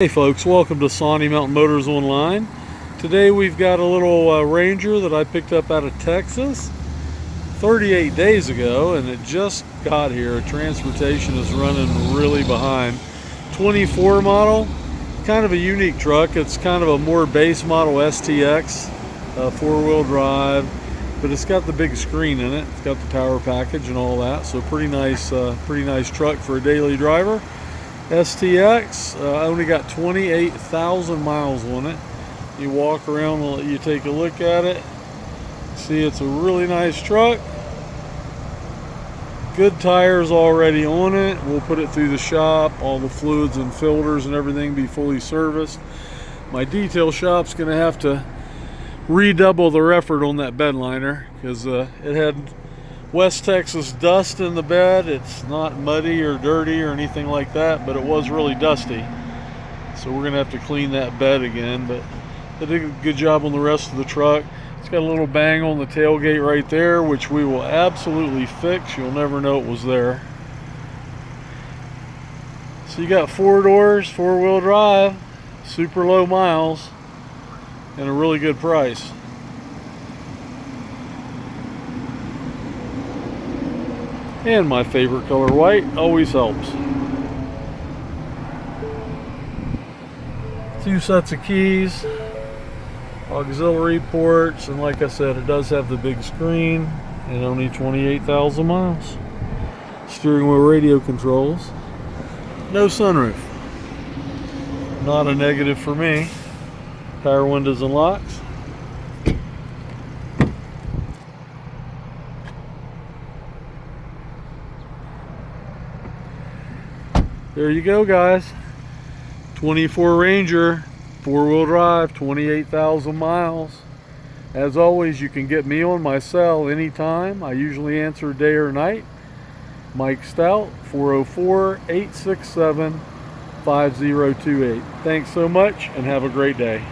Hey folks, welcome to Sawnee Mountain Motors Online. Today we've got a little Ranger that I picked up out of Texas 38 days ago, and it just got here. Transportation is running really behind. 24 model, kind of a unique truck. It's kind of a more base model STX, four-wheel drive, but it's got the big screen in it. It's got the power package and all that, so pretty nice truck for a daily driver. STX, only got 28,000 miles on it. You walk around and let you take a look at it. See, it's a really nice truck. Good tires already on it. We'll put it through the shop. All the fluids and filters and everything be fully serviced. My detail shop's gonna have to redouble their effort on that bed liner because it had West Texas dust in the bed. It's not muddy or dirty or anything like that, but it was really dusty. So we're gonna have to clean that bed again, but they did a good job on the rest of the truck. It's got a little bang on the tailgate right there, which we will absolutely fix. You'll never know it was there. So you got 4 doors, 4-wheel drive, super low miles, and a really good price. And my favorite color, white, always helps. 2 sets of keys, auxiliary ports, and like I said, it does have the big screen and only 28,000 miles. Steering wheel radio controls. No sunroof. Not a negative for me. Power windows and locks. There you go, guys. 24 Ranger, 4-wheel drive, 28,000 miles. As always, you can get me on my cell anytime. I usually answer day or night. Mike Stout, 404-867-5028. Thanks so much and have a great day.